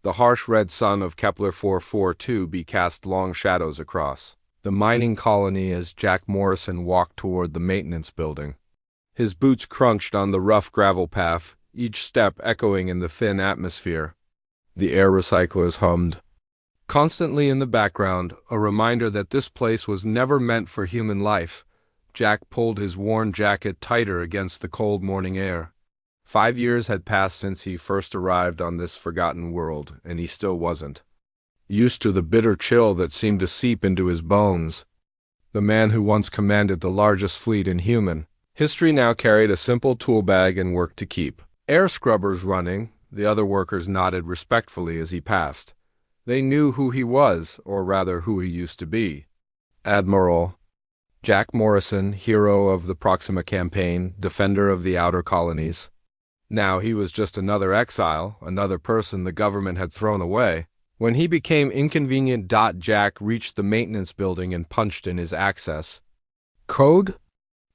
The harsh red sun of Kepler 442b cast long shadows across the mining colony as Jack Morrison walked toward the maintenance building. His boots crunched on the rough gravel path, each step echoing in the thin atmosphere. The air recyclers hummed constantly in the background, a reminder that this place was never meant for human life. Jack pulled his worn jacket tighter against the cold morning air. 5 years had passed since he first arrived on this forgotten world, and he still wasn't used to the bitter chill that seemed to seep into his bones. The man who once commanded the largest fleet in human history now carried a simple tool bag and work to keep air scrubbers running. The other workers nodded respectfully as he passed. They knew who he was, or rather who he used to be. Admiral Jack Morrison, hero of the Proxima campaign, defender of the outer colonies. Now he was just another exile, another person the government had thrown away. When he became inconvenient, Jack reached the maintenance building and punched in his access code.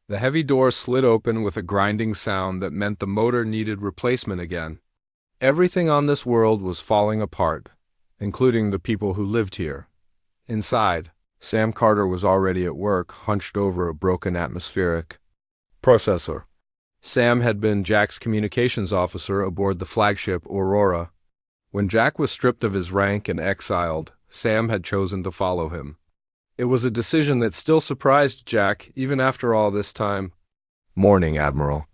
The heavy door slid open with a grinding sound that meant the motor needed replacement again. Everything on this world was falling apart, including the people who lived here. Inside, Sam Carter was already at work, hunched over a broken atmospheric processor. Sam had been Jack's communications officer aboard the flagship Aurora. When Jack was stripped of his rank and exiled, Sam had chosen to follow him. It was a decision that still surprised Jack, even after all this time. "Morning, Admiral,"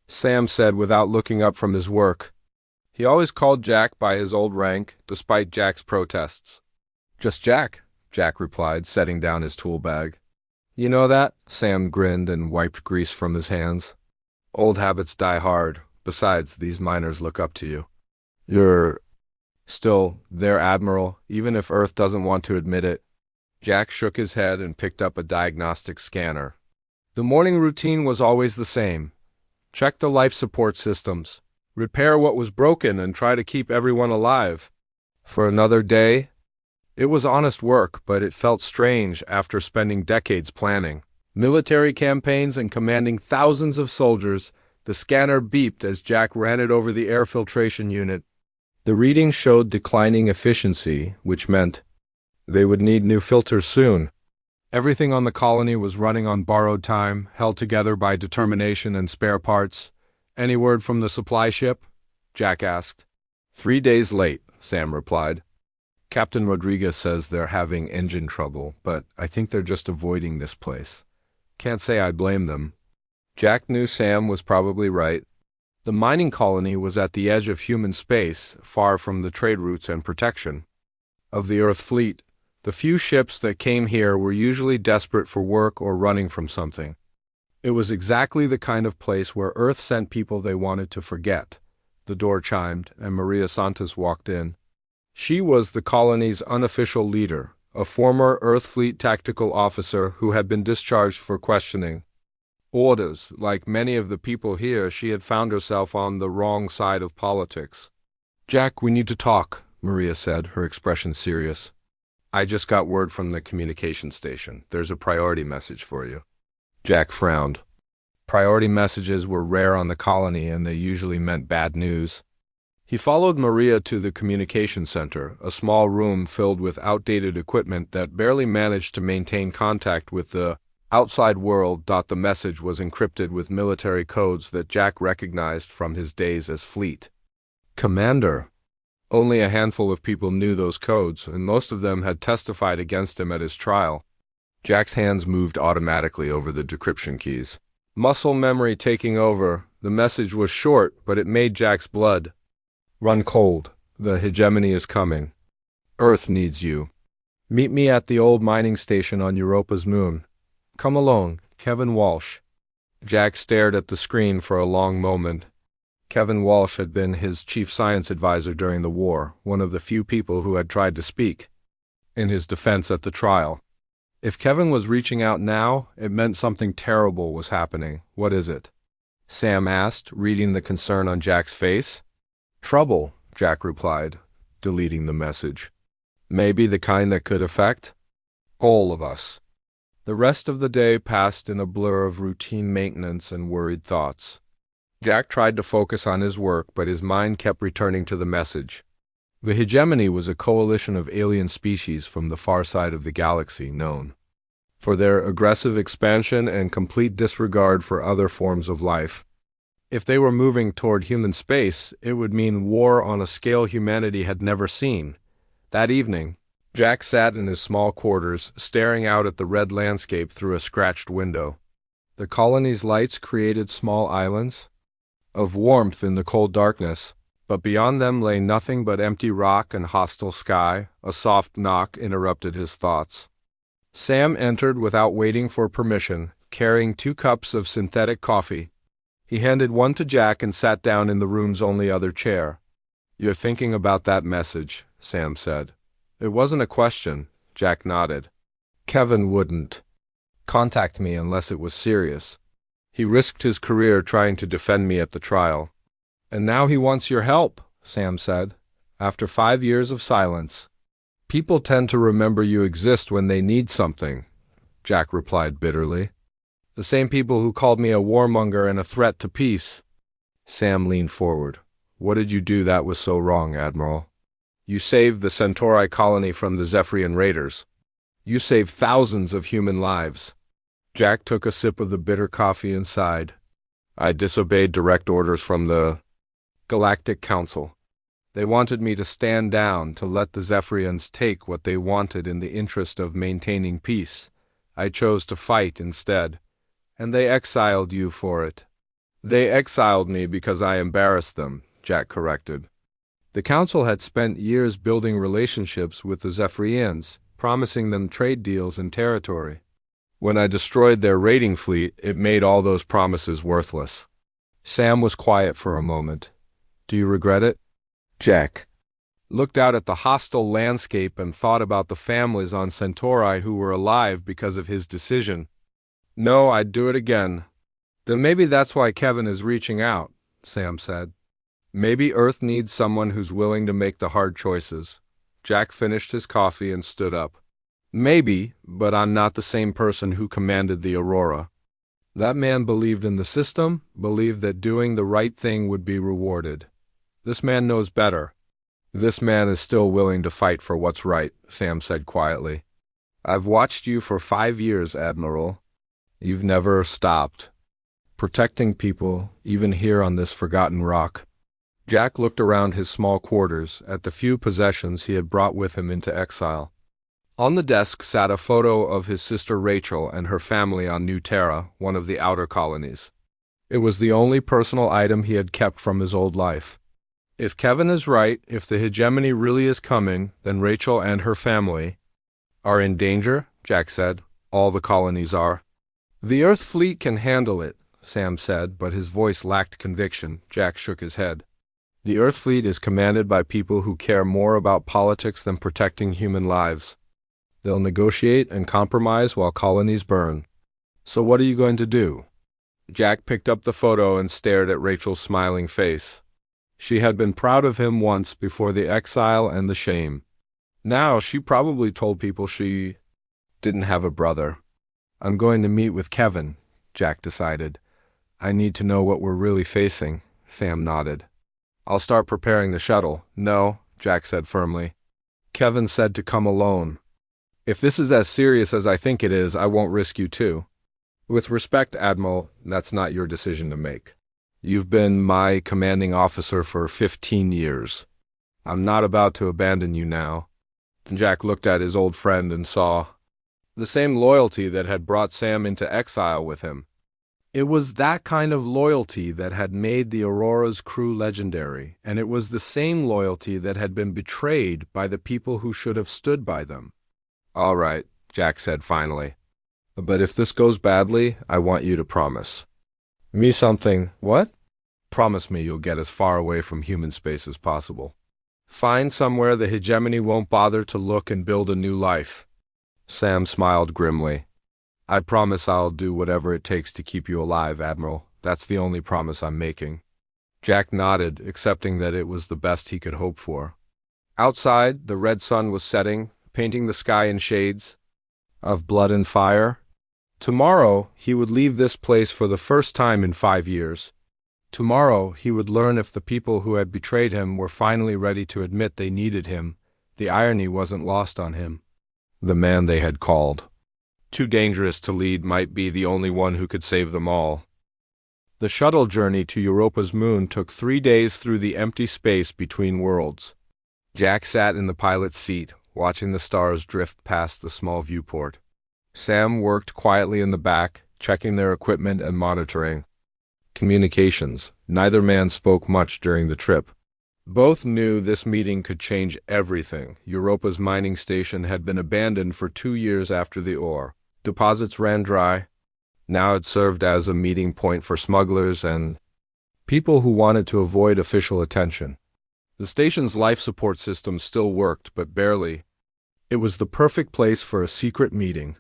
Sam said without looking up from his work. He always called Jack by his old rank, despite Jack's protests. "Just Jack," Jack replied, setting down his tool bag. "You know that?" Sam grinned and wiped grease from his hands. "Old habits die hard. Besides, these miners look up to you. You're still their Admiral, even if Earth doesn't want to admit it." Jack shook his head and picked up a diagnostic scanner. The morning routine was always the same. Check the life support systems, repair what was broken, and try to keep everyone alive. For another day, it was honest work, but it felt strange after spending decades planning military campaigns and commanding thousands of soldiers. The scanner beeped as Jack ran it over the air filtration unit. The reading showed declining efficiency, which meant they would need new filters soon. Everything on the colony was running on borrowed time, held together by determination and spare parts. "Any word from the supply ship?" Jack asked. 3 days late," Sam replied. "Captain Rodriguez says they're having engine trouble, but I think they're just avoiding this place. Can't say I blame them." Jack knew Sam was probably right. The mining colony was at the edge of human space, far from the trade routes and protection of the Earth fleet. The few ships that came here were usually desperate for work or running from something. It was exactly the kind of place where Earth sent people they wanted to forget. The door chimed, and Maria Santos walked in. She was the colony's unofficial leader, a former Earth Fleet tactical officer who had been discharged for questioning orders. Like many of the people here, she had found herself on the wrong side of politics. "Jack, we need to talk," Maria said, her expression serious. "I just got word from the communication station. There's a priority message for you." Jack frowned. Priority messages were rare on the colony, and they usually meant bad news. He followed Maria to the communication center, a small room filled with outdated equipment that barely managed to maintain contact with the outside world. The message was encrypted with military codes that Jack recognized from his days as fleet commander. Only a handful of people knew those codes, and most of them had testified against him at his trial. Jack's hands moved automatically over the decryption keys. Muscle memory taking over, the message was short, but it made Jack's blood run cold. "The hegemony is coming. Earth needs you. Meet me at the old mining station on Europa's moon. Come along, Kevin Walsh." Jack stared at the screen for a long moment. Kevin Walsh had been his chief science advisor during the war, one of the few people who had tried to speak in his defense at the trial. If Kevin was reaching out now, it meant something terrible was happening. "What is it?" Sam asked, reading the concern on Jack's face. "Trouble," Jack replied, deleting the message. "Maybe the kind that could affect all of us." The rest of the day passed in a blur of routine maintenance and worried thoughts. Jack tried to focus on his work, but his mind kept returning to the message. The hegemony was a coalition of alien species from the far side of the galaxy known for their aggressive expansion and complete disregard for other forms of life. If they were moving toward human space, it would mean war on a scale humanity had never seen. That evening, Jack sat in his small quarters, staring out at the red landscape through a scratched window. The colony's lights created small islands of warmth in the cold darkness, but beyond them lay nothing but empty rock and hostile sky. A soft knock interrupted his thoughts. Sam entered without waiting for permission, carrying 2 cups of synthetic coffee. He handed one to Jack and sat down in the room's only other chair. "You're thinking about that message," Sam said. "It wasn't a question," Jack nodded. "Kevin wouldn't contact me unless it was serious. He risked his career trying to defend me at the trial. And now he wants your help," Sam said. "After 5 years of silence, people tend to remember you exist when they need something," Jack replied bitterly. "The same people who called me a warmonger and a threat to peace." Sam leaned forward. "What did you do that was so wrong, Admiral? You saved the Centauri colony from the Zephyrian raiders. You saved thousands of human lives." Jack took a sip of the bitter coffee and sighed. "I disobeyed direct orders from the Galactic Council. They wanted me to stand down, to let the Zephyrians take what they wanted in the interest of maintaining peace. I chose to fight instead. And they exiled you for it." "They exiled me because I embarrassed them," Jack corrected. The Council had spent years building relationships with the Zephyrians, promising them trade deals and territory. When I destroyed their raiding fleet, it made all those promises worthless. Sam was quiet for a moment. "Do you regret it?" Jack looked out at the hostile landscape and thought about the families on Centauri who were alive because of his decision. "No, I'd do it again." "Then maybe that's why Kevin is reaching out," Sam said. "Maybe Earth needs someone who's willing to make the hard choices." Jack finished his coffee and stood up. "Maybe, but I'm not the same person who commanded the Aurora. That man believed in the system, believed that doing the right thing would be rewarded. This man knows better. This man is still willing to fight for what's right," Sam said quietly. "I've watched you for 5 years, Admiral. You've never stopped protecting people, even here on this forgotten rock." Jack looked around his small quarters at the few possessions he had brought with him into exile. On the desk sat a photo of his sister Rachel and her family on New Terra, one of the outer colonies. It was the only personal item he had kept from his old life. If Kevin is right, if the hegemony really is coming, then Rachel and her family are in danger, Jack said. "All the colonies are." "The Earth fleet can handle it," Sam said, but his voice lacked conviction. Jack shook his head. "The Earth fleet is commanded by people who care more about politics than protecting human lives. They'll negotiate and compromise while colonies burn. So what are you going to do?" Jack picked up the photo and stared at Rachel's smiling face. She had been proud of him once before the exile and the shame. Now she probably told people she didn't have a brother. "I'm going to meet with Kevin," Jack decided. "I need to know what we're really facing." Sam nodded. "I'll start preparing the shuttle." "No," Jack said firmly. "Kevin said to come alone. If this is as serious as I think it is, I won't risk you too." "With respect, Admiral, that's not your decision to make. You've been my commanding officer for 15 years. I'm not about to abandon you now." Jack looked at his old friend and saw the same loyalty that had brought Sam into exile with him. It was that kind of loyalty that had made the Aurora's crew legendary, and it was the same loyalty that had been betrayed by the people who should have stood by them. "All right," Jack said finally. "But if this goes badly, I want you to promise me something." "What?" "Promise me you'll get as far away from human space as possible. Find somewhere the hegemony won't bother to look and build a new life." Sam smiled grimly. "I promise I'll do whatever it takes to keep you alive, Admiral. That's the only promise I'm making." Jack nodded, accepting that it was the best he could hope for. Outside, the red sun was setting, painting the sky in shades of blood and fire. Tomorrow, he would leave this place for the first time in 5 years. Tomorrow he would learn if the people who had betrayed him were finally ready to admit they needed him. The irony wasn't lost on him. The man they had called too dangerous to lead might be the only one who could save them all. The shuttle journey to Europa's moon took 3 days through the empty space between worlds. Jack sat in the pilot's seat, watching the stars drift past the small viewport. Sam worked quietly in the back, checking their equipment and monitoring communications. Neither man spoke much during the trip. Both knew this meeting could change everything. Europa's mining station had been abandoned for 2 years after the ore. Deposits ran dry. Now it served as a meeting point for smugglers and people who wanted to avoid official attention. The station's life support system still worked, but barely. It was the perfect place for a secret meeting.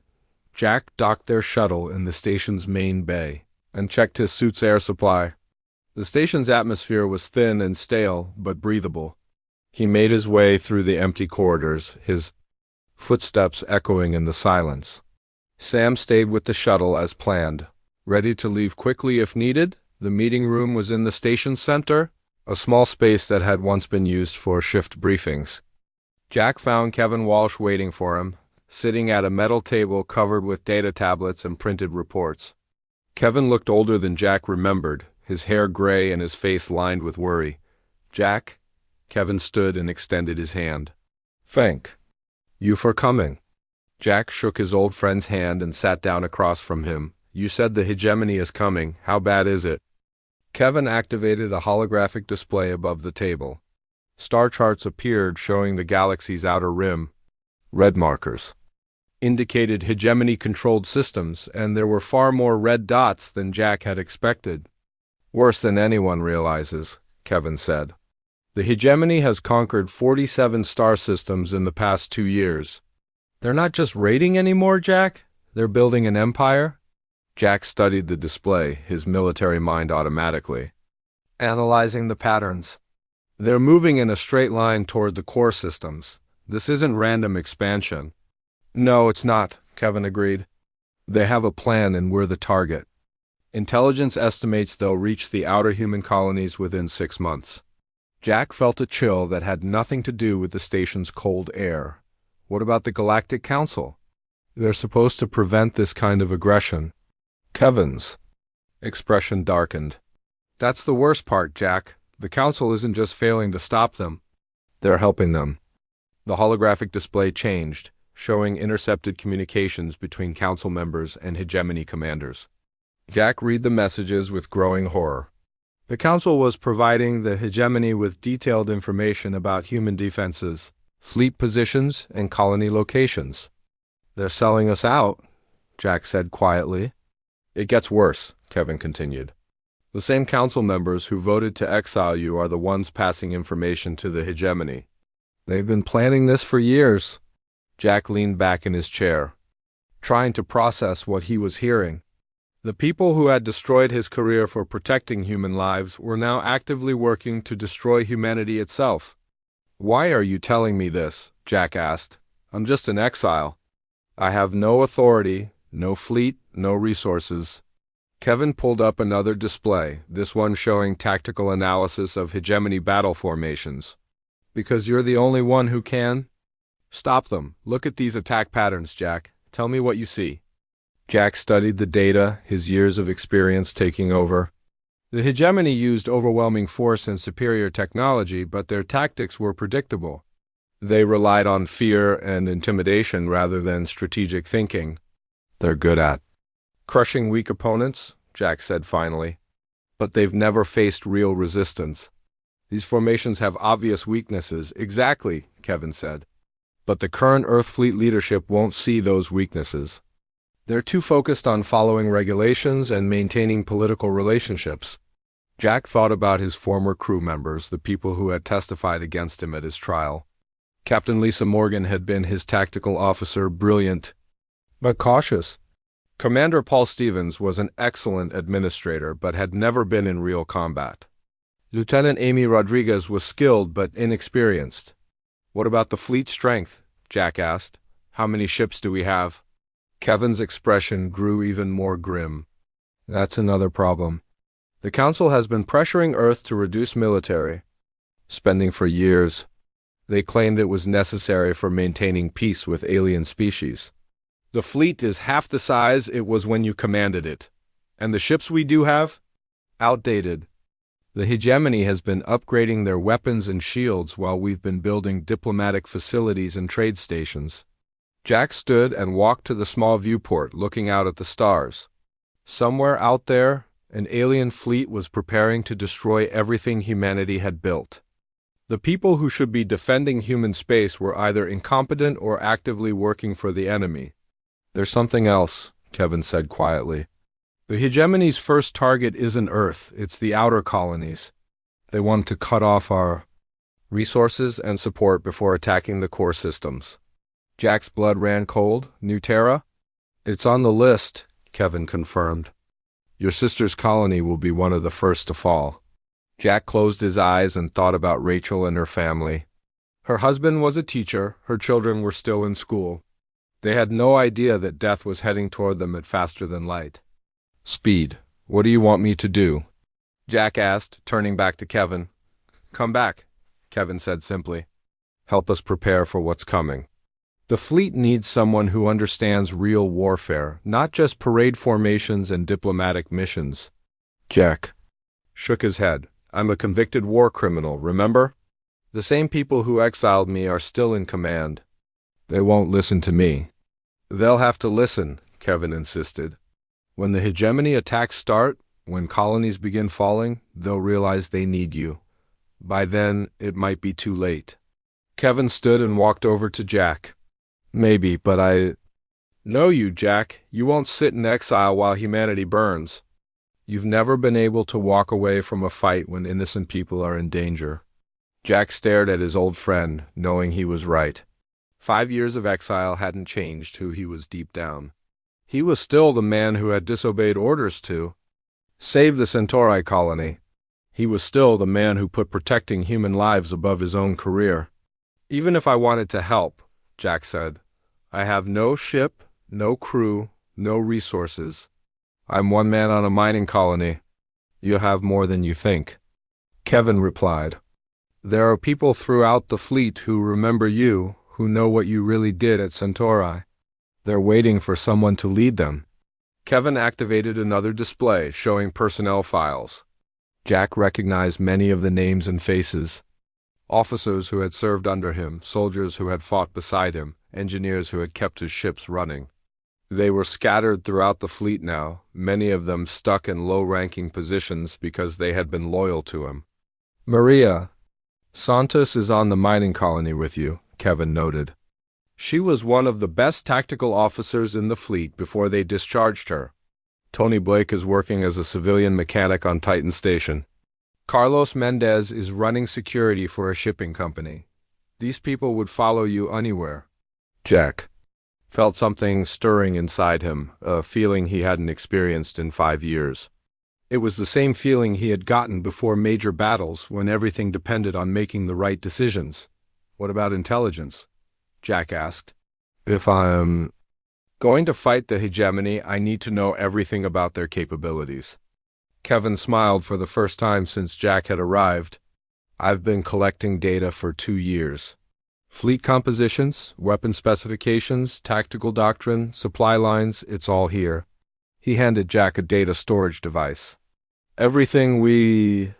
Jack docked their shuttle in the station's main bay and checked his suit's air supply. The station's atmosphere was thin and stale, but breathable. He made his way through the empty corridors, his footsteps echoing in the silence. Sam stayed with the shuttle as planned, ready to leave quickly if needed. The meeting room was in the station center, a small space that had once been used for shift briefings. Jack found Kevin Walsh waiting for him, sitting at a metal table covered with data tablets and printed reports. Kevin looked older than Jack remembered, his hair gray and his face lined with worry. "Jack?" Kevin stood and extended his hand. "Thank you for coming." Jack shook his old friend's hand and sat down across from him. "You said the hegemony is coming. How bad is it?" Kevin activated a holographic display above the table. Star charts appeared showing the galaxy's outer rim. Red markers indicated hegemony-controlled systems, and there were far more red dots than Jack had expected. "Worse than anyone realizes," Kevin said. "The hegemony has conquered 47 star systems in the past 2 years. They're not just raiding anymore, Jack. They're building an empire." Jack studied the display, his military mind automatically analyzing the patterns. "They're moving in a straight line toward the core systems. This isn't random expansion." "No, it's not," Kevin agreed. "They have a plan and we're the target. Intelligence estimates they'll reach the outer human colonies within 6 months." Jack felt a chill that had nothing to do with the station's cold air. What about the Galactic Council? They're supposed to prevent this kind of aggression. Kevin's expression darkened. "That's the worst part, Jack. The Council isn't just failing to stop them. They're helping them." The holographic display changed, showing intercepted communications between Council members and hegemony commanders. Jack read the messages with growing horror. The Council was providing the hegemony with detailed information about human defenses, fleet positions, and colony locations. "They're selling us out," Jack said quietly. "It gets worse," Kevin continued. "The same council members who voted to exile you are the ones passing information to the hegemony. They've been planning this for years." Jack leaned back in his chair, trying to process what he was hearing. The people who had destroyed his career for protecting human lives were now actively working to destroy humanity itself. "Why are you telling me this?" Jack asked. "I'm just an exile. I have no authority, no fleet, no resources." Kevin pulled up another display, this one showing tactical analysis of hegemony battle formations. "Because you're the only one who can stop them. Look at these attack patterns, Jack. Tell me what you see." Jack studied the data, his years of experience taking over. The hegemony used overwhelming force and superior technology, but their tactics were predictable. They relied on fear and intimidation rather than strategic thinking. "They're good at crushing weak opponents," Jack said finally. "But they've never faced real resistance. These formations have obvious weaknesses." "Exactly," Kevin said. "But the current Earth fleet leadership won't see those weaknesses. They're too focused on following regulations and maintaining political relationships." Jack thought about his former crew members, the people who had testified against him at his trial. Captain Lisa Morgan had been his tactical officer, brilliant but cautious. Commander Paul Stevens was an excellent administrator but had never been in real combat. Lieutenant Amy Rodriguez was skilled but inexperienced. "What about the fleet strength?" Jack asked. "How many ships do we have?" Kevin's expression grew even more grim. "That's another problem. The Council has been pressuring Earth to reduce military spending for years. They claimed it was necessary for maintaining peace with alien species. The fleet is half the size it was when you commanded it. And the ships we do have? Outdated. The hegemony has been upgrading their weapons and shields while we've been building diplomatic facilities and trade stations. Jack stood and walked to the small viewport, looking out at the stars. Somewhere out there, an alien fleet was preparing to destroy everything humanity had built. The people who should be defending human space were either incompetent or actively working for the enemy. There's something else, Kevin said quietly. The hegemony's first target isn't Earth, it's the outer colonies. They want to cut off our resources and support before attacking the core systems. Jack's blood ran cold. New Terra? It's on the list, Kevin confirmed. Your sister's colony will be one of the first to fall. Jack closed his eyes and thought about Rachel and her family. Her husband was a teacher, her children were still in school. They had no idea that death was heading toward them at faster than light. Speed, what do you want me to do? Jack asked, turning back to Kevin. Come back, Kevin said simply. Help us prepare for what's coming. The fleet needs someone who understands real warfare, not just parade formations and diplomatic missions. Jack shook his head. I'm a convicted war criminal, remember? The same people who exiled me are still in command. They won't listen to me. They'll have to listen, Kevin insisted. When the hegemony attacks start, when colonies begin falling, they'll realize they need you. By then, it might be too late. Kevin stood and walked over to Jack. Maybe, but I know you, Jack. You won't sit in exile while humanity burns. You've never been able to walk away from a fight when innocent people are in danger. Jack stared at his old friend, knowing he was right. 5 years of exile hadn't changed who he was deep down. He was still the man who had disobeyed orders to save the Centauri colony. He was still the man who put protecting human lives above his own career. Even if I wanted to help, Jack said, I have no ship, no crew, no resources. I'm one man on a mining colony. You have more than you think. Kevin replied, There are people throughout the fleet who remember you, who know what you really did at Centauri. They're waiting for someone to lead them. Kevin activated another display showing personnel files. Jack recognized many of the names and faces. Officers who had served under him, soldiers who had fought beside him, engineers who had kept his ships running. They were scattered throughout the fleet now, many of them stuck in low-ranking positions because they had been loyal to him. Maria Santos is on the mining colony with you, Kevin noted. She was one of the best tactical officers in the fleet before they discharged her. Tony Blake is working as a civilian mechanic on Titan Station. Carlos Mendez is running security for a shipping company. These people would follow you anywhere. Jack felt something stirring inside him, a feeling he hadn't experienced in 5 years. It was the same feeling he had gotten before major battles when everything depended on making the right decisions. What about intelligence? Jack asked. If I'm going to fight the hegemony, I need to know everything about their capabilities. Kevin smiled for the first time since Jack had arrived. I've been collecting data for 2 years. Fleet compositions, weapon specifications, tactical doctrine, supply lines, it's all here. He handed Jack a data storage device. Everything we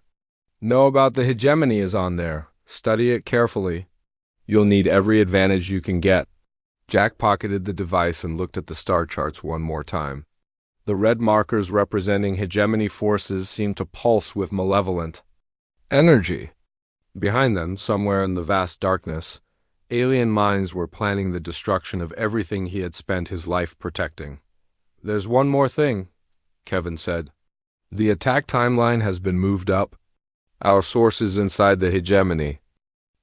know about the hegemony is on there. Study it carefully. You'll need every advantage you can get. Jack pocketed the device and looked at the star charts one more time. The red markers representing hegemony forces seemed to pulse with malevolent energy. Behind them, somewhere in the vast darkness, alien minds were planning the destruction of everything he had spent his life protecting. There's one more thing, Kevin said. The attack timeline has been moved up. Our sources inside the hegemony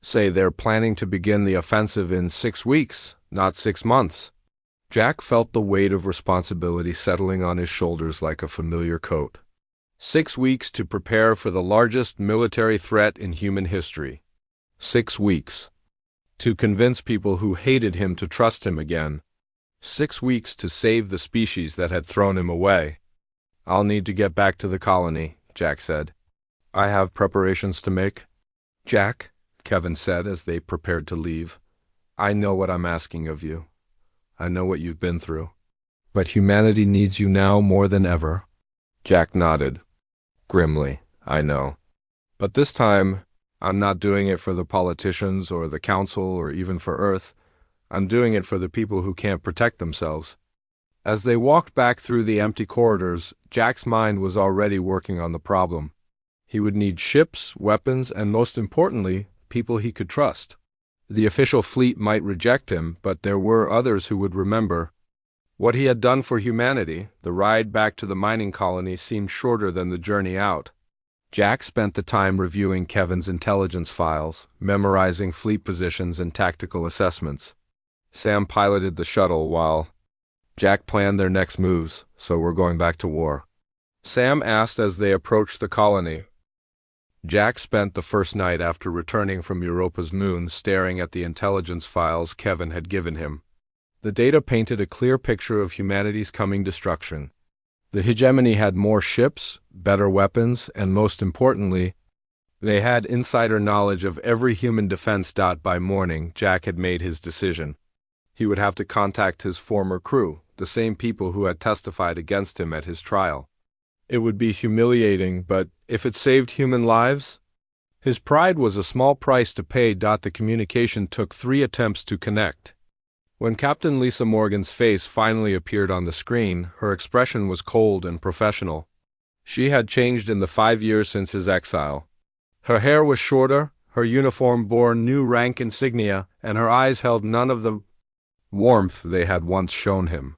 say they're planning to begin the offensive in 6 weeks, not 6 months. Jack felt the weight of responsibility settling on his shoulders like a familiar coat. 6 weeks to prepare for the largest military threat in human history. 6 weeks to convince people who hated him to trust him again. 6 weeks to save the species that had thrown him away. I'll need to get back to the colony, Jack said. I have preparations to make. Jack, Kevin said as they prepared to leave, I know what I'm asking of you. I know what you've been through. But humanity needs you now more than ever. Jack nodded. Grimly, I know. But this time, I'm not doing it for the politicians or the council or even for Earth. I'm doing it for the people who can't protect themselves. As they walked back through the empty corridors, Jack's mind was already working on the problem. He would need ships, weapons, and most importantly, people he could trust. The official fleet might reject him, but there were others who would remember. What he had done for humanity, the ride back to the mining colony seemed shorter than the journey out. Jack spent the time reviewing Kevin's intelligence files, memorizing fleet positions and tactical assessments. Sam piloted the shuttle while Jack planned their next moves, so we're going back to war. Sam asked as they approached the colony. Jack spent the first night after returning from Europa's moon staring at the intelligence files Kevin had given him. The data painted a clear picture of humanity's coming destruction. The hegemony had more ships, better weapons, and most importantly, they had insider knowledge of every human defense. By morning, Jack had made his decision. He would have to contact his former crew, the same people who had testified against him at his trial. It would be humiliating, but if it saved human lives? His pride was a small price to pay. The communication took 3 attempts to connect. When Captain Lisa Morgan's face finally appeared on the screen, her expression was cold and professional. She had changed in the 5 years since his exile. Her hair was shorter, her uniform bore new rank insignia, and her eyes held none of the warmth they had once shown him.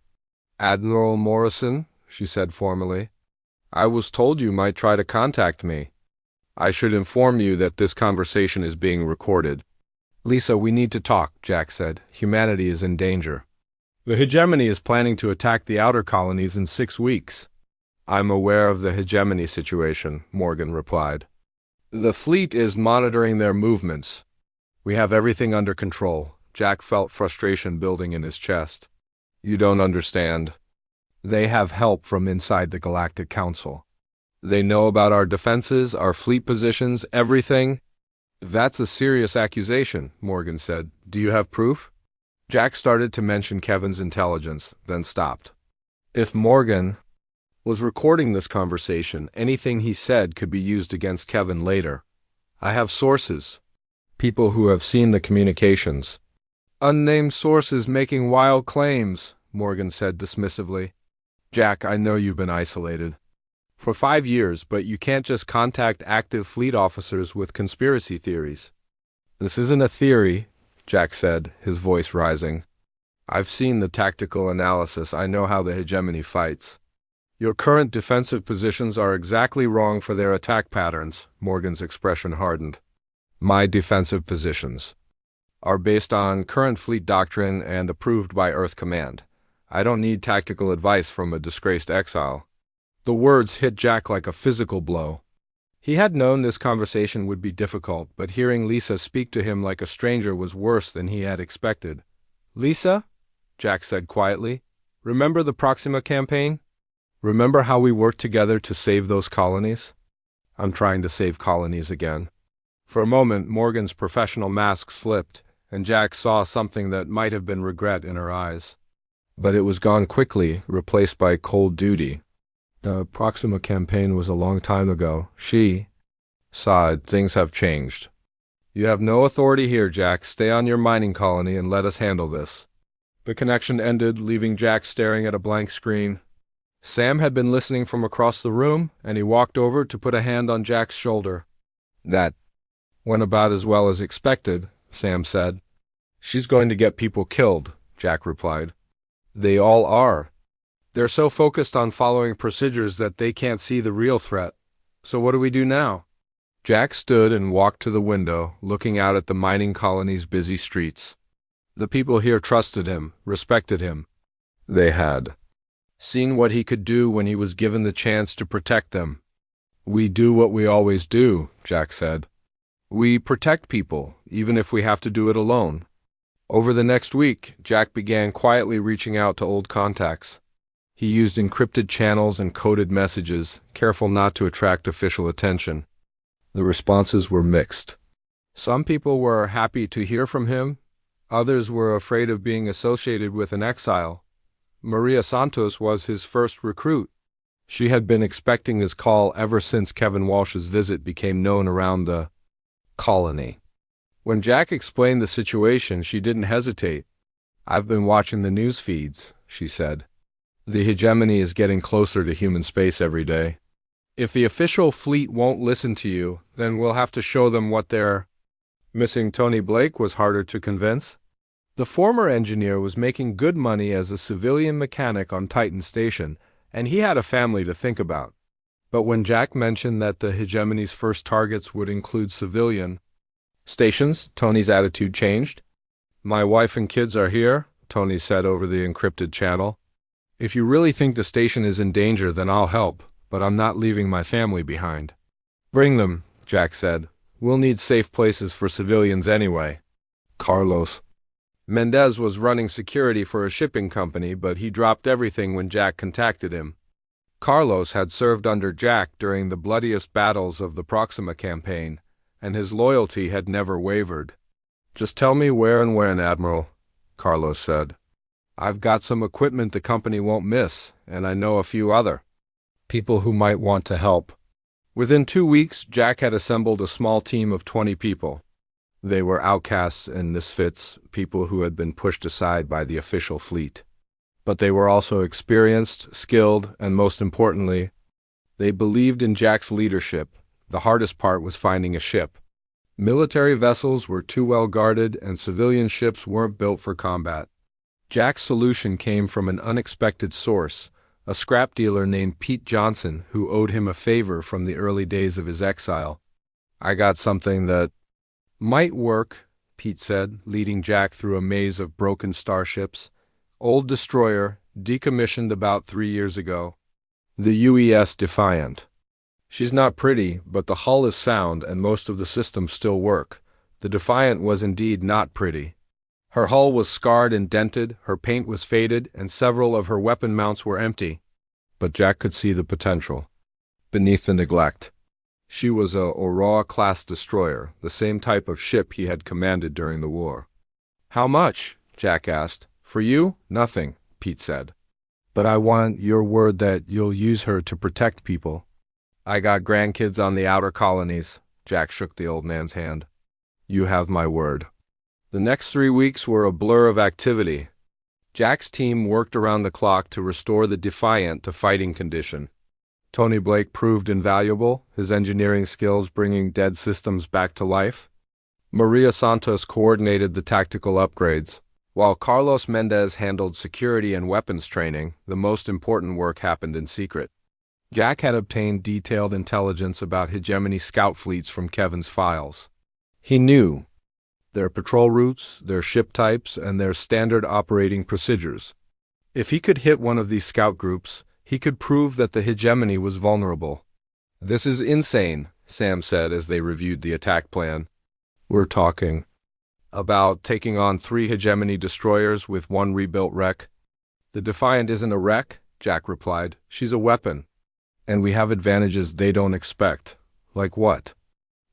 Admiral Morrison, she said formally, I was told you might try to contact me. I should inform you that this conversation is being recorded. Lisa, we need to talk, Jack said. Humanity is in danger. The hegemony is planning to attack the outer colonies in 6 weeks. I'm aware of the hegemony situation, Morgan replied. The fleet is monitoring their movements. We have everything under control. Jack felt frustration building in his chest. You don't understand. They have help from inside the Galactic Council. They know about our defenses, our fleet positions, everything. That's a serious accusation, Morgan said. Do you have proof? Jack started to mention Kevin's intelligence, then stopped. If Morgan was recording this conversation, anything he said could be used against Kevin later. I have sources. People who have seen the communications. Unnamed sources making wild claims, Morgan said dismissively. Jack, I know you've been isolated for 5 years, but you can't just contact active fleet officers with conspiracy theories. This isn't a theory, Jack said, his voice rising. I've seen the tactical analysis. I know how the hegemony fights. Your current defensive positions are exactly wrong for their attack patterns, Morgan's expression hardened. My defensive positions are based on current fleet doctrine and approved by Earth Command. I don't need tactical advice from a disgraced exile. The words hit Jack like a physical blow. He had known this conversation would be difficult, but hearing Lisa speak to him like a stranger was worse than he had expected. Lisa, Jack said quietly, remember the Proxima campaign? Remember how we worked together to save those colonies? I'm trying to save colonies again. For a moment, Morgan's professional mask slipped, and Jack saw something that might have been regret in her eyes. But it was gone quickly, replaced by cold duty. The Proxima campaign was a long time ago. She sighed. Things have changed. You have no authority here, Jack. Stay on your mining colony and let us handle this. The connection ended, leaving Jack staring at a blank screen. Sam had been listening from across the room, and he walked over to put a hand on Jack's shoulder. That went about as well as expected, Sam said. She's going to get people killed, Jack replied. They all are. They're so focused on following procedures that they can't see the real threat. So what do we do now? Jack stood and walked to the window, looking out at the mining colony's busy streets. The people here trusted him, respected him. They had seen what he could do when he was given the chance to protect them. We do what we always do, Jack said. We protect people, even if we have to do it alone. Over the next week, Jack began quietly reaching out to old contacts. He used encrypted channels and coded messages, careful not to attract official attention. The responses were mixed. Some people were happy to hear from him. Others were afraid of being associated with an exile. Maria Santos was his first recruit. She had been expecting his call ever since Kevin Walsh's visit became known around the colony. When Jack explained the situation, she didn't hesitate. "I've been watching the news feeds," she said. "The hegemony is getting closer to human space every day. If the official fleet won't listen to you, then we'll have to show them what they're missing." Tony Blake was harder to convince. The former engineer was making good money as a civilian mechanic on Titan Station, and he had a family to think about. But when Jack mentioned that the hegemony's first targets would include civilian stations, Tony's attitude changed. "My wife and kids are here," Tony said over the encrypted channel. "If you really think the station is in danger, then I'll help, but I'm not leaving my family behind." "Bring them," Jack said. "We'll need safe places for civilians anyway." Carlos Mendez was running security for a shipping company, but he dropped everything when Jack contacted him. Carlos had served under Jack during the bloodiest battles of the Proxima campaign, and his loyalty had never wavered. "Just tell me where and when, Admiral," Carlos said. "I've got some equipment the company won't miss, and I know a few other people who might want to help." Within 2 weeks, Jack had assembled a small team of 20 people. They were outcasts and misfits, people who had been pushed aside by the official fleet. But they were also experienced, skilled, and most importantly, they believed in Jack's leadership. The hardest part was finding a ship. Military vessels were too well guarded, and civilian ships weren't built for combat. Jack's solution came from an unexpected source, a scrap dealer named Pete Johnson, who owed him a favor from the early days of his exile. "I got something that might work," Pete said, leading Jack through a maze of broken starships. "Old destroyer, decommissioned about 3 years ago. The UES Defiant. She's not pretty, but the hull is sound and most of the systems still work." The Defiant was indeed not pretty. Her hull was scarred and dented, her paint was faded, and several of her weapon mounts were empty. But Jack could see the potential beneath the neglect. She was a Aurora-class destroyer, the same type of ship he had commanded during the war. "How much?" Jack asked. "For you? Nothing," Pete said. "But I want your word that you'll use her to protect people." "I got grandkids on the outer colonies," Jack shook the old man's hand. "You have my word." The next 3 weeks were a blur of activity. Jack's team worked around the clock to restore the Defiant to fighting condition. Tony Blake proved invaluable, his engineering skills bringing dead systems back to life. Maria Santos coordinated the tactical upgrades. While Carlos Mendez handled security and weapons training, the most important work happened in secret. Jack had obtained detailed intelligence about hegemony scout fleets from Kevin's files. He knew their patrol routes, their ship types, and their standard operating procedures. If he could hit one of these scout groups, he could prove that the hegemony was vulnerable. "This is insane," Sam said as they reviewed the attack plan. "We're talking about taking on 3 hegemony destroyers with 1 rebuilt wreck." "The Defiant isn't a wreck," Jack replied. "She's a weapon. And we have advantages they don't expect." "Like what?"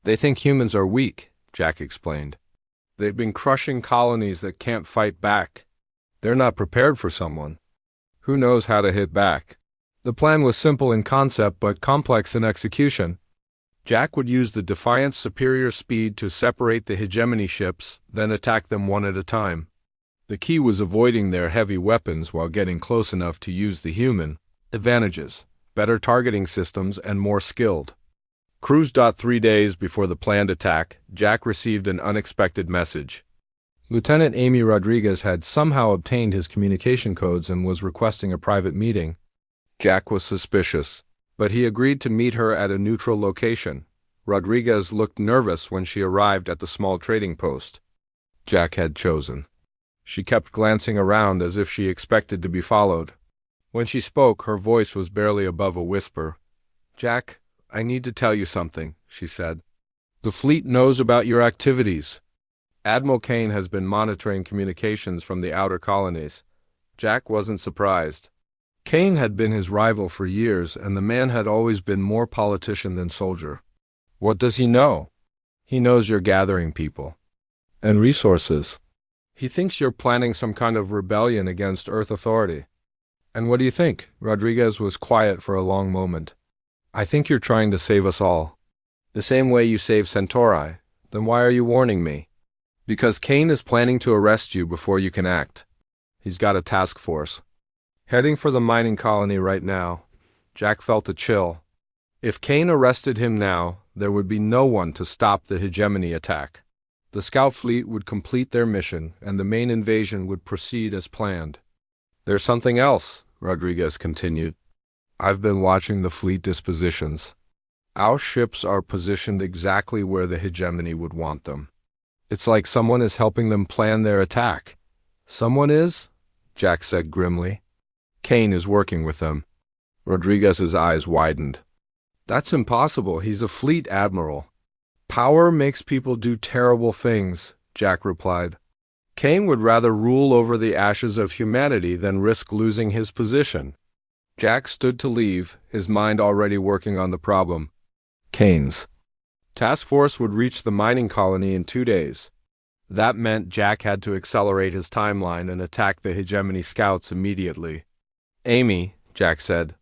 "They think humans are weak," Jack explained. "They've been crushing colonies that can't fight back. They're not prepared for someone who knows how to hit back." The plan was simple in concept but complex in execution. Jack would use the Defiant's superior speed to separate the hegemony ships, then attack them one at a time. The key was avoiding their heavy weapons while getting close enough to use the human advantages, better targeting systems, and more skilled crews. 3 days before the planned attack, Jack received an unexpected message. Lieutenant Amy Rodriguez had somehow obtained his communication codes and was requesting a private meeting. Jack was suspicious, but he agreed to meet her at a neutral location. Rodriguez looked nervous when she arrived at the small trading post Jack had chosen. She kept glancing around as if she expected to be followed. When she spoke, her voice was barely above a whisper. "Jack, I need to tell you something," she said. "The fleet knows about your activities. Admiral Kane has been monitoring communications from the outer colonies." Jack wasn't surprised. Kane had been his rival for years, and the man had always been more politician than soldier. What does he know? He knows you're gathering people. And resources. He thinks you're planning some kind of rebellion against Earth authority. And what do you think? Rodriguez was quiet for a long moment. I think you're trying to save us all. The same way you saved Centauri. Then why are you warning me? Because Kane is planning to arrest you before you can act. He's got a task force. Heading for the mining colony right now. Jack felt a chill. If Kane arrested him now, there would be no one to stop the hegemony attack. The scout fleet would complete their mission, and the main invasion would proceed as planned. There's something else, Rodriguez continued. I've been watching the fleet dispositions. Our ships are positioned exactly where the hegemony would want them. It's like someone is helping them plan their attack. Someone is? Jack said grimly. Kane is working with them. Rodriguez's eyes widened. That's impossible. He's a fleet admiral. Power makes people do terrible things, Jack replied. Kane would rather rule over the ashes of humanity than risk losing his position. Jack stood to leave, his mind already working on the problem. Kane's task force would reach the mining colony in 2 days. That meant Jack had to accelerate his timeline and attack the hegemony scouts immediately. Amy, Jack said,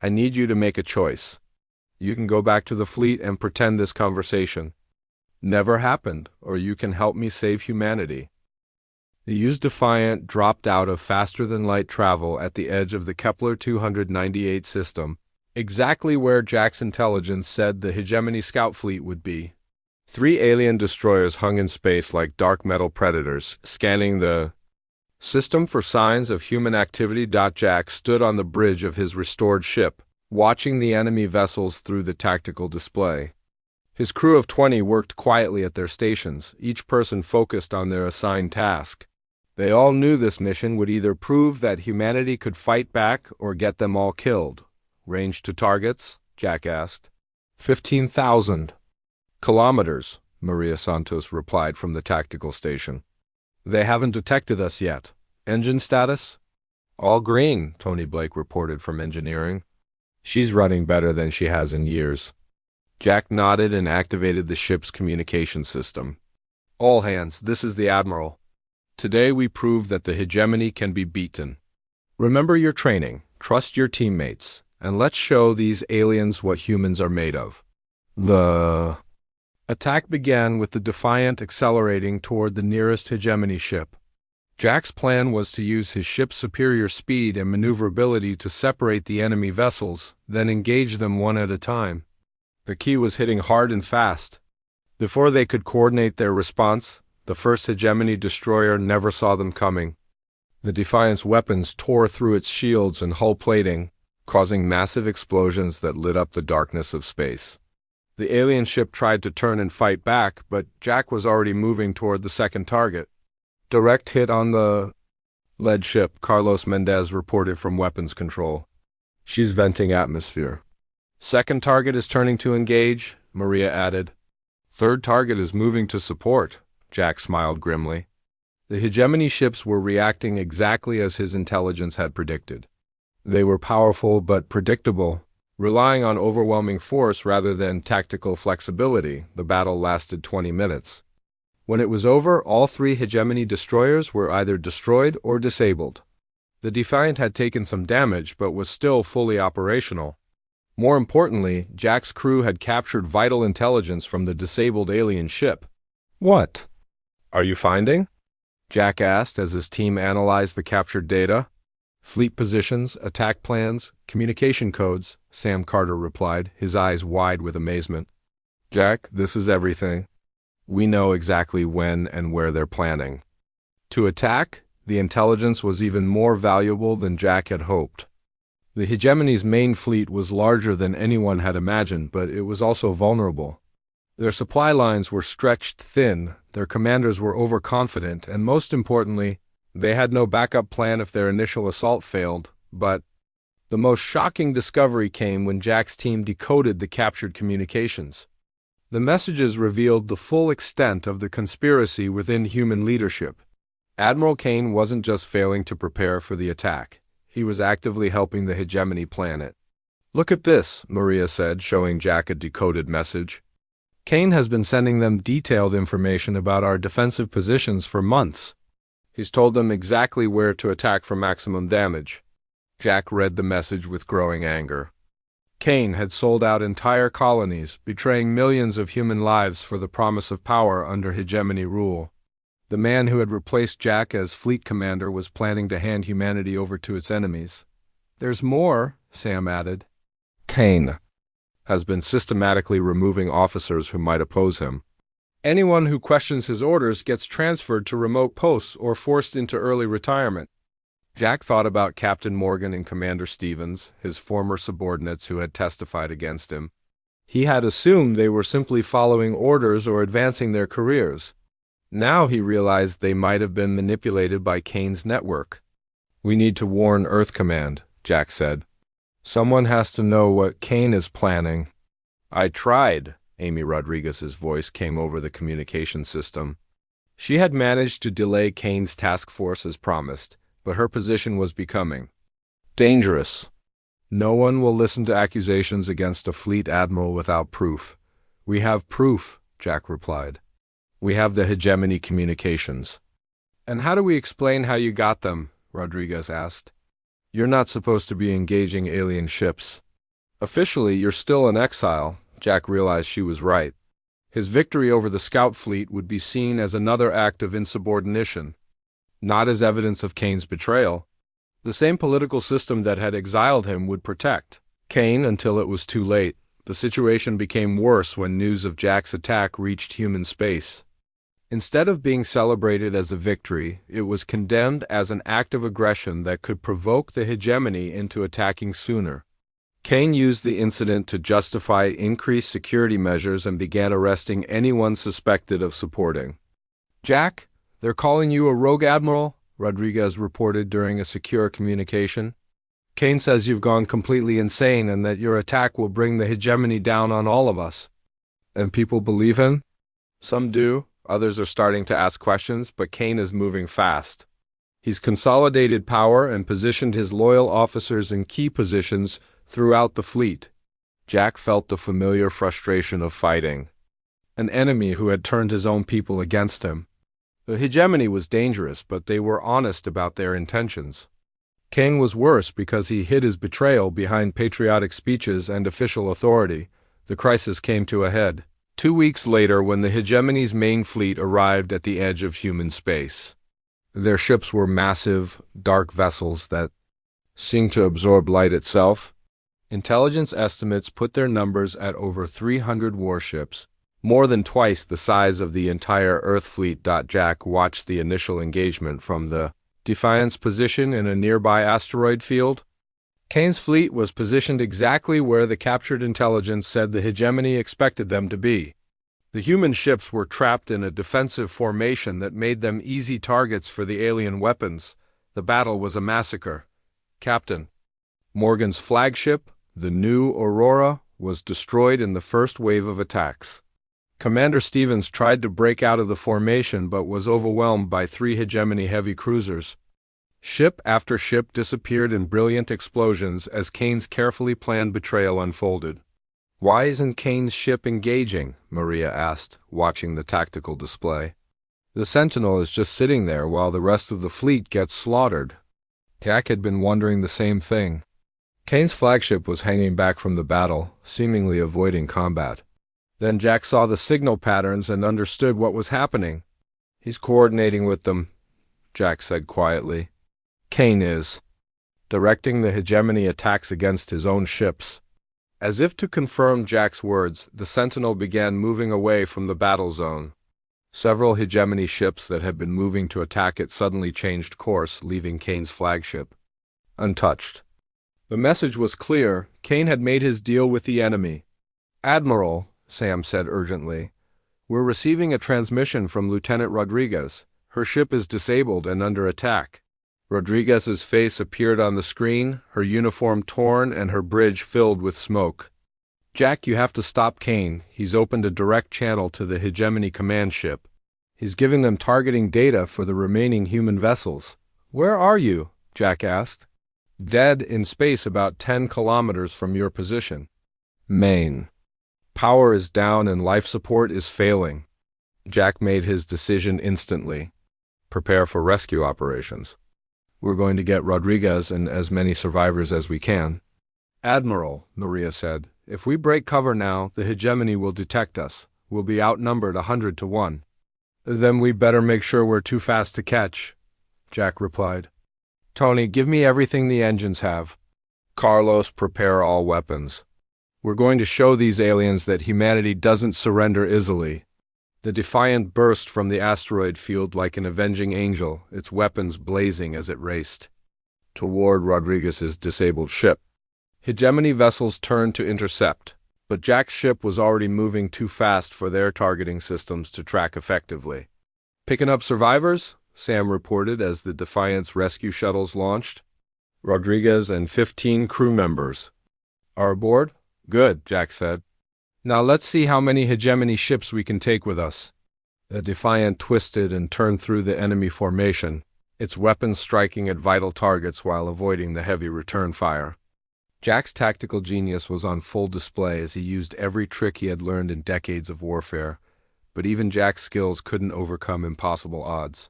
I need you to make a choice. You can go back to the fleet and pretend this conversation never happened, or you can help me save humanity. The used Defiant dropped out of faster-than-light travel at the edge of the Kepler 298 system, exactly where Jack's intelligence said the hegemony scout fleet would be. 3 alien destroyers hung in space like dark metal predators, scanning the system for signs of human activity. Jack stood on the bridge of his restored ship, watching the enemy vessels through the tactical display. His crew of 20 worked quietly at their stations, each person focused on their assigned task. They all knew this mission would either prove that humanity could fight back or get them all killed. Range to targets? Jack asked. 15,000 kilometers, Maria Santos replied from the tactical station. They haven't detected us yet. Engine status? All green, Tony Blake reported from engineering. She's running better than she has in years. Jack nodded and activated the ship's communication system. All hands, this is the Admiral. Today we prove that the hegemony can be beaten. Remember your training, trust your teammates, and let's show these aliens what humans are made of. The attack began with the Defiant accelerating toward the nearest hegemony ship. Jack's plan was to use his ship's superior speed and maneuverability to separate the enemy vessels, then engage them one at a time. The key was hitting hard and fast. Before they could coordinate their response, the first hegemony destroyer never saw them coming. The Defiant's weapons tore through its shields and hull plating, causing massive explosions that lit up the darkness of space. The alien ship tried to turn and fight back, but Jack was already moving toward the second target. Direct hit on the lead ship, Carlos Mendez reported from weapons control. She's venting atmosphere. Second target is turning to engage, Maria added. Third target is moving to support, Jack smiled grimly. The hegemony ships were reacting exactly as his intelligence had predicted. They were powerful but predictable. Relying on overwhelming force rather than tactical flexibility, the battle lasted 20 minutes. When it was over, all 3 hegemony destroyers were either destroyed or disabled. The Defiant had taken some damage but was still fully operational. More importantly, Jack's crew had captured vital intelligence from the disabled alien ship. What are you finding? Jack asked as his team analyzed the captured data. Fleet positions, attack plans, communication codes, Sam Carter replied, his eyes wide with amazement. Jack, this is everything. We know exactly when and where they're planning. To attack, the intelligence was even more valuable than Jack had hoped. The hegemony's main fleet was larger than anyone had imagined, but it was also vulnerable. Their supply lines were stretched thin, their commanders were overconfident, and most importantly, they had no backup plan if their initial assault failed. But the most shocking discovery came when Jack's team decoded the captured communications. The messages revealed the full extent of the conspiracy within human leadership. Admiral Kane wasn't just failing to prepare for the attack. He was actively helping the hegemony plan it. "Look at this," Maria said, showing Jack a decoded message. "Kane has been sending them detailed information about our defensive positions for months. He's told them exactly where to attack for maximum damage." Jack read the message with growing anger. Kane had sold out entire colonies, betraying millions of human lives for the promise of power under hegemony rule. The man who had replaced Jack as fleet commander was planning to hand humanity over to its enemies. "There's more," Sam added. "Kane has been systematically removing officers who might oppose him. Anyone who questions his orders gets transferred to remote posts or forced into early retirement." Jack thought about Captain Morgan and Commander Stevens, his former subordinates who had testified against him. He had assumed they were simply following orders or advancing their careers. Now he realized they might have been manipulated by Kane's network. "We need to warn Earth Command," Jack said. "Someone has to know what Kane is planning." "I tried," Amy Rodriguez's voice came over the communication system. She had managed to delay Kane's task force as promised, but her position was becoming dangerous. "No one will listen to accusations against a fleet admiral without proof." "We have proof," Jack replied. "We have the hegemony communications." "And how do we explain how you got them?" Rodriguez asked. "You're not supposed to be engaging alien ships. Officially, you're still in exile." Jack realized she was right. His victory over the scout fleet would be seen as another act of insubordination, not as evidence of Kane's betrayal. The same political system that had exiled him would protect Kane until it was too late. The situation became worse when news of Jack's attack reached human space. Instead of being celebrated as a victory, it was condemned as an act of aggression that could provoke the hegemony into attacking sooner. Kane used the incident to justify increased security measures and began arresting anyone suspected of supporting. "Jack, they're calling you a rogue admiral," Rodriguez reported during a secure communication. "Kane says you've gone completely insane and that your attack will bring the hegemony down on all of us." "And people believe him?" "Some do. Others are starting to ask questions, but Kane is moving fast. He's consolidated power and positioned his loyal officers in key positions throughout the fleet." Jack felt the familiar frustration of fighting an enemy who had turned his own people against him. The hegemony was dangerous, but they were honest about their intentions. Kane was worse because he hid his betrayal behind patriotic speeches and official authority. The crisis came to a head 2 weeks later when the hegemony's main fleet arrived at the edge of human space. Their ships were massive, dark vessels that seemed to absorb light itself. Intelligence estimates put their numbers at over 300 warships, more than twice the size of the entire Earth fleet. Jack watched the initial engagement from the Defiant's position in a nearby asteroid field. Kane's fleet was positioned exactly where the captured intelligence said the hegemony expected them to be. The human ships were trapped in a defensive formation that made them easy targets for the alien weapons. The battle was a massacre. Captain Morgan's flagship, the new Aurora, was destroyed in the first wave of attacks. Commander Stevens tried to break out of the formation but was overwhelmed by 3 hegemony heavy cruisers. Ship after ship disappeared in brilliant explosions as Kane's carefully planned betrayal unfolded. "Why isn't Kane's ship engaging?" Maria asked, watching the tactical display. "The Sentinel is just sitting there while the rest of the fleet gets slaughtered." Jack had been wondering the same thing. Kane's flagship was hanging back from the battle, seemingly avoiding combat. Then Jack saw the signal patterns and understood what was happening. "He's coordinating with them," Jack said quietly. "Kane is directing the hegemony attacks against his own ships." As if to confirm Jack's words, the Sentinel began moving away from the battle zone. Several hegemony ships that had been moving to attack it suddenly changed course, leaving Kane's flagship untouched. The message was clear. Kane had made his deal with the enemy. "Admiral," Sam said urgently, "we're receiving a transmission from Lieutenant Rodriguez. Her ship is disabled and under attack." Rodriguez's face appeared on the screen, her uniform torn and her bridge filled with smoke. "Jack, you have to stop Kane. He's opened a direct channel to the hegemony command ship. He's giving them targeting data for the remaining human vessels." "Where are you?" Jack asked. Dead in space about 10 kilometers from your position. Maine. Power is down and life support is failing. Jack made his decision instantly. Prepare for rescue operations. We're going to get Rodriguez and as many survivors as we can. Admiral, Maria said, if we break cover now, the hegemony will detect us. We'll be outnumbered 100 to 1. Then we better make sure we're too fast to catch, Jack replied. Tony, give me everything the engines have. Carlos, prepare all weapons. We're going to show these aliens that humanity doesn't surrender easily. The Defiant burst from the asteroid field like an avenging angel, its weapons blazing as it raced toward Rodriguez's disabled ship. Hegemony vessels turned to intercept, but Jack's ship was already moving too fast for their targeting systems to track effectively. Picking up survivors? Sam reported as the Defiant's rescue shuttles launched. Rodriguez and 15 crew members are aboard? Good, Jack said. Now let's see how many hegemony ships we can take with us. The Defiant twisted and turned through the enemy formation, its weapons striking at vital targets while avoiding the heavy return fire. Jack's tactical genius was on full display as he used every trick he had learned in decades of warfare, but even Jack's skills couldn't overcome impossible odds.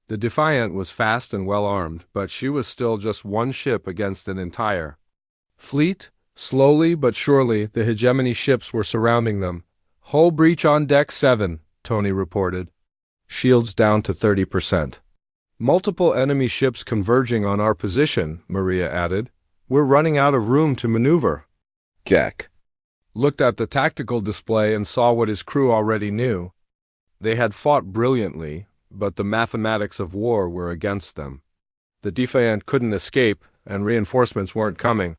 The Defiant was fast and well-armed, but she was still just one ship against an entire fleet. Slowly but surely, the hegemony ships were surrounding them. Hull breach on deck 7, Tony reported. Shields down to 30%. Multiple enemy ships converging on our position, Maria added. We're running out of room to maneuver. Jack looked at the tactical display and saw what his crew already knew. They had fought brilliantly, but the mathematics of war were against them. The Defiant couldn't escape, and reinforcements weren't coming.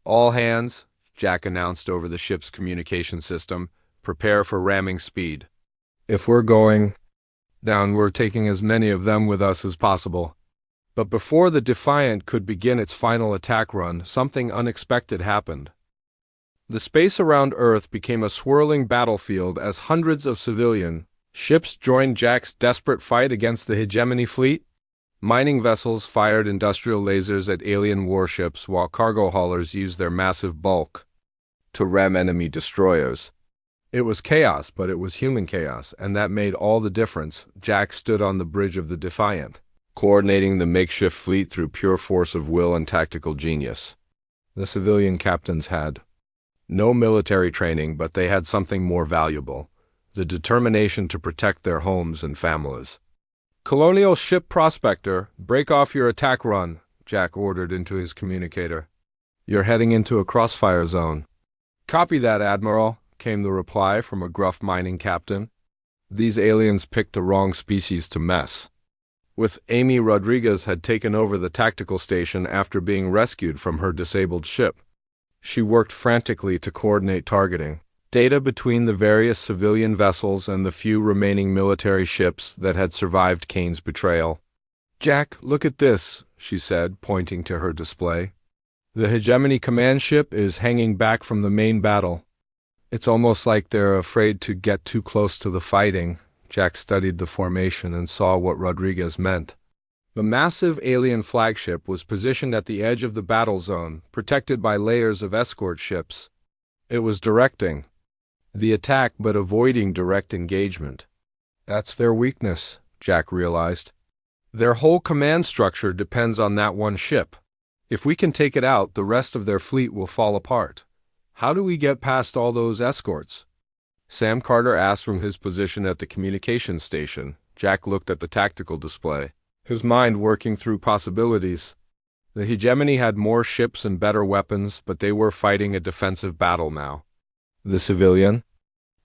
All hands, Jack announced over the ship's communication system, prepare for ramming speed. If we're going down, we're taking as many of them with us as possible. But before the Defiant could begin its final attack run, something unexpected happened. The space around Earth became a swirling battlefield as hundreds of civilian ships joined Jack's desperate fight against the hegemony fleet. Mining vessels fired industrial lasers at alien warships while cargo haulers used their massive bulk to ram enemy destroyers. It was chaos, but it was human chaos, and that made all the difference. Jack stood on the bridge of the Defiant, coordinating the makeshift fleet through pure force of will and tactical genius. The civilian captains had no military training, but they had something more valuable: the determination to protect their homes and families. Colonial ship prospector, break off your attack run, Jack ordered into his communicator. You're heading into a crossfire zone. Copy that, Admiral, came the reply from a gruff mining captain. These aliens picked the wrong species to mess with. Amy Rodriguez had taken over the tactical station after being rescued from her disabled ship. She worked frantically to coordinate targeting data between the various civilian vessels and the few remaining military ships that had survived Kane's betrayal. Jack, look at this, she said, pointing to her display. The hegemony command ship is hanging back from the main battle. It's almost like they're afraid to get too close to the fighting. Jack studied the formation and saw what Rodriguez meant. The massive alien flagship was positioned at the edge of the battle zone, protected by layers of escort ships. It was directing the attack but avoiding direct engagement. That's their weakness, Jack realized. Their whole command structure depends on that one ship. If we can take it out, the rest of their fleet will fall apart. How do we get past all those escorts? Sam Carter asked from his position at the communications station. Jack looked at the tactical display, his mind working through possibilities. The hegemony had more ships and better weapons, but they were fighting a defensive battle now. The civilian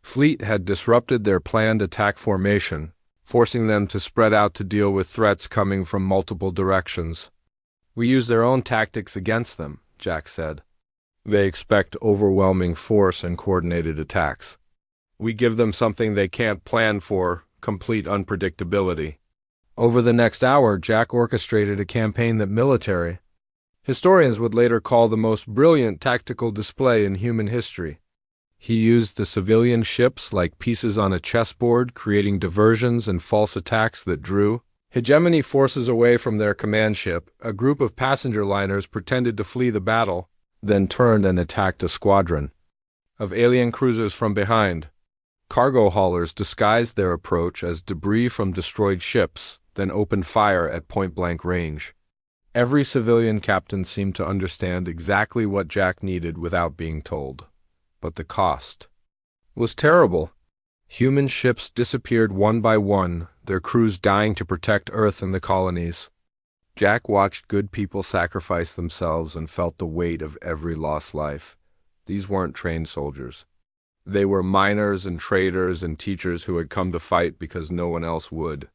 fleet had disrupted their planned attack formation, forcing them to spread out to deal with threats coming from multiple directions. We use their own tactics against them, Jack said. They expect overwhelming force and coordinated attacks. We give them something they can't plan for: complete unpredictability. Over the next hour, Jack orchestrated a campaign that military historians would later call the most brilliant tactical display in human history. He used the civilian ships like pieces on a chessboard, creating diversions and false attacks that drew Hegemony forces away from their command ship. A group of passenger liners pretended to flee the battle, then turned and attacked a squadron of alien cruisers from behind. Cargo haulers disguised their approach as debris from destroyed ships, then opened fire at point-blank range. Every civilian captain seemed to understand exactly what Jack needed without being told. But the cost was terrible. Human ships disappeared one by one, their crews dying to protect Earth and the colonies. Jack watched good people sacrifice themselves and felt the weight of every lost life. These weren't trained soldiers. They were miners and traders and teachers who had come to fight because no one else would.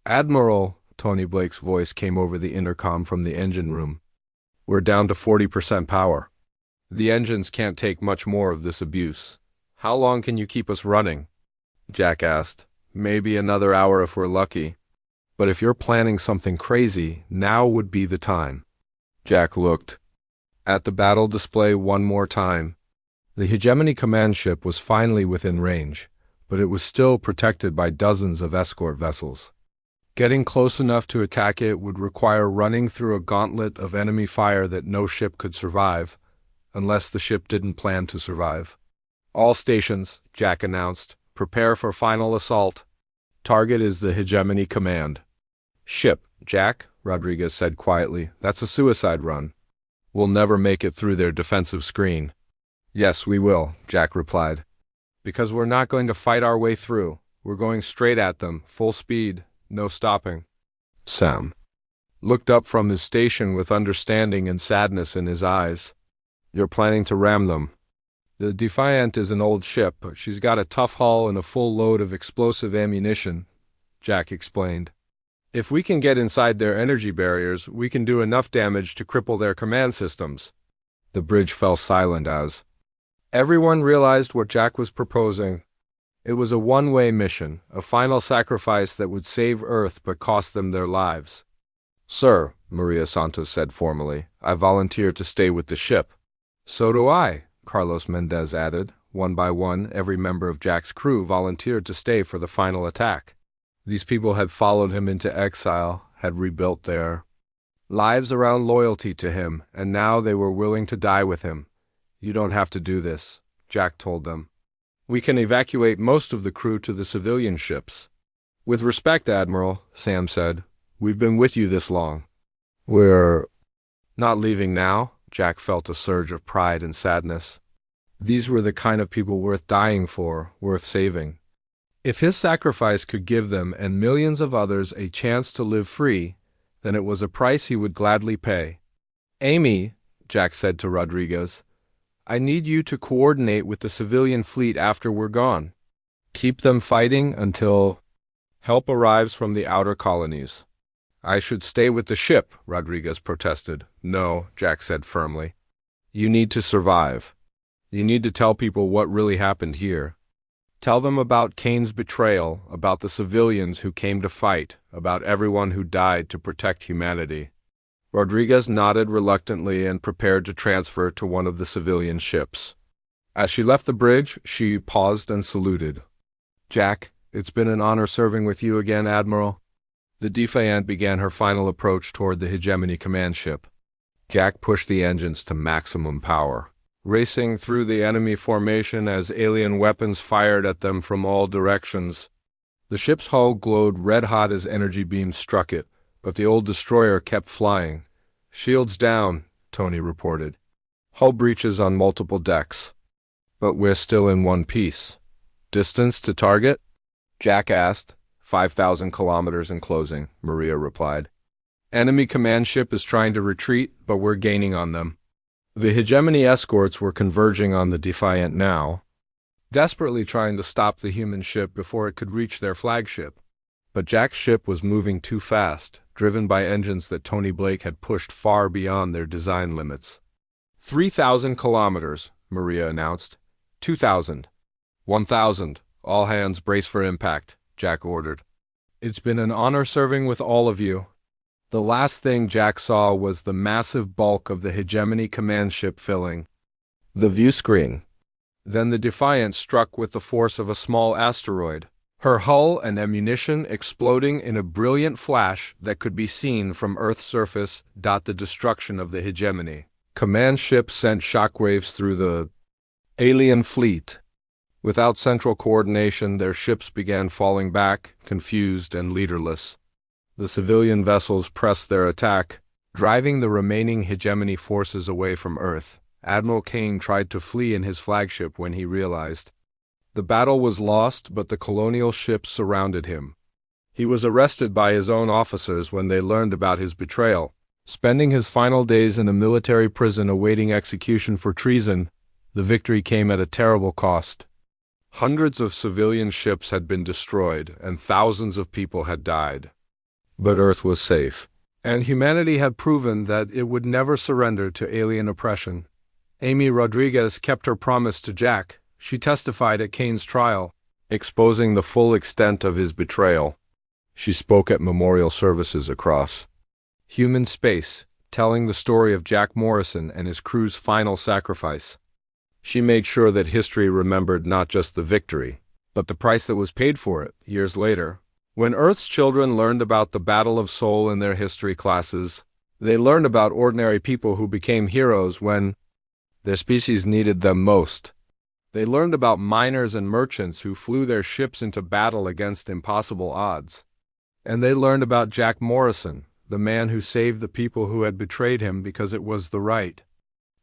"Admiral," Tony Blake's voice came over the intercom from the engine room. "We're down to 40% power. The engines can't take much more of this abuse. How long can you keep us running?" Jack asked. "Maybe another hour if we're lucky. But if you're planning something crazy, now would be the time." Jack looked at the battle display one more time. The Hegemony command ship was finally within range, but it was still protected by dozens of escort vessels. Getting close enough to attack it would require running through a gauntlet of enemy fire that no ship could survive, unless the ship didn't plan to survive. "All stations," Jack announced, "prepare for final assault. Target is the Hegemony command." "Ship, Jack," Rodriguez said quietly. "That's a suicide run. We'll never make it through their defensive screen." "Yes, we will," Jack replied. "Because we're not going to fight our way through. We're going straight at them, full speed, no stopping." Sam looked up from his station with understanding and sadness in his eyes. "You're planning to ram them." "The Defiant is an old ship, but she's got a tough hull and a full load of explosive ammunition," Jack explained. "If we can get inside their energy barriers, we can do enough damage to cripple their command systems." The bridge fell silent as everyone realized what Jack was proposing. It was a one-way mission, a final sacrifice that would save Earth but cost them their lives. "Sir," Maria Santos said formally, "I volunteer to stay with the ship." "So do I," Carlos Mendez added. One by one, every member of Jack's crew volunteered to stay for the final attack. These people had followed him into exile, had rebuilt their lives around loyalty to him, and now they were willing to die with him. "You don't have to do this," Jack told them. "We can evacuate most of the crew to the civilian ships." "With respect, Admiral," Sam said, "we've been with you this long. We're not leaving now." Jack felt a surge of pride and sadness. These were the kind of people worth dying for, worth saving. If his sacrifice could give them and millions of others a chance to live free, then it was a price he would gladly pay. "Amy," Jack said to Rodriguez, "I need you to coordinate with the civilian fleet after we're gone. Keep them fighting until help arrives from the outer colonies." "I should stay with the ship," Rodriguez protested. "No," Jack said firmly. "You need to survive. You need to tell people what really happened here. Tell them about Kane's betrayal, about the civilians who came to fight, about everyone who died to protect humanity." Rodriguez nodded reluctantly and prepared to transfer to one of the civilian ships. As she left the bridge, she paused and saluted. "Jack, it's been an honor serving with you again, Admiral." The Defiant began her final approach toward the Hegemony command ship. Jack pushed the engines to maximum power, racing through the enemy formation as alien weapons fired at them from all directions. The ship's hull glowed red-hot as energy beams struck it, but the old destroyer kept flying. "Shields down," Tony reported. "Hull breaches on multiple decks. But we're still in one piece." "Distance to target?" Jack asked. 5,000 kilometers in closing, Maria replied. "Enemy command ship is trying to retreat, but we're gaining on them." The Hegemony escorts were converging on the Defiant now, desperately trying to stop the human ship before it could reach their flagship. But Jack's ship was moving too fast, driven by engines that Tony Blake had pushed far beyond their design limits. 3,000 kilometers, Maria announced. 2,000. 1,000. All hands brace for impact, Jack ordered. "It's been an honor serving with all of you." The last thing Jack saw was the massive bulk of the Hegemony command ship filling the view screen. Then the Defiant struck with the force of a small asteroid. her hull and ammunition exploding in a brilliant flash that could be seen from Earth's surface. The destruction of the hegemony. Command ship sent shockwaves through the alien fleet. Without central coordination, their ships began falling back, confused and leaderless. The civilian vessels pressed their attack, driving the remaining hegemony forces away from Earth. Admiral Kane tried to flee in his flagship when he realized the battle was lost, but the colonial ships surrounded him. He was arrested by his own officers when they learned about his betrayal. Spending his final days in a military prison awaiting execution for treason, the victory came at a terrible cost. Hundreds of civilian ships had been destroyed, and thousands of people had died. But Earth was safe, and humanity had proven that it would never surrender to alien oppression. Amy Rodriguez kept her promise to Jack. She testified at Kane's trial, exposing the full extent of his betrayal. She spoke at memorial services across human space, telling the story of Jack Morrison and his crew's final sacrifice. She made sure that history remembered not just the victory, but the price that was paid for it. Years later, when Earth's children learned about the Battle of Seoul in their history classes, they learned about ordinary people who became heroes when their species needed them most. They learned about miners and merchants who flew their ships into battle against impossible odds. And they learned about Jack Morrison, the man who saved the people who had betrayed him because it was the right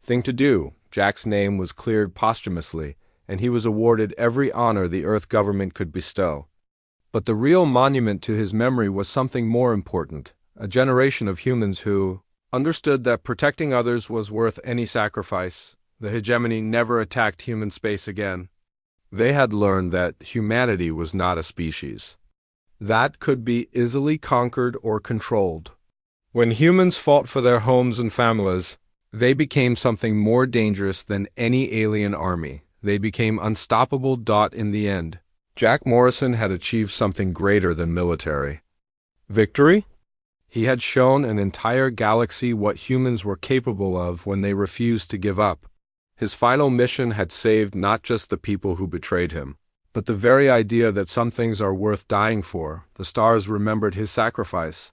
thing to do. Jack's name was cleared posthumously, and he was awarded every honor the Earth government could bestow. But the real monument to his memory was something more important, a generation of humans who understood that protecting others was worth any sacrifice. The hegemony never attacked human space again. They had learned that humanity was not a species that could be easily conquered or controlled. When humans fought for their homes and families, they became something more dangerous than any alien army. They became unstoppable. In the end, Jack Morrison had achieved something greater than military victory. He had shown an entire galaxy what humans were capable of when they refused to give up. His final mission had saved not just the people who betrayed him, but the very idea that some things are worth dying for. The stars remembered his sacrifice,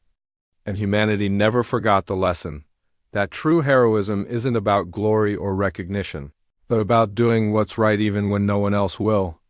and humanity never forgot the lesson that true heroism isn't about glory or recognition, but about doing what's right even when no one else will.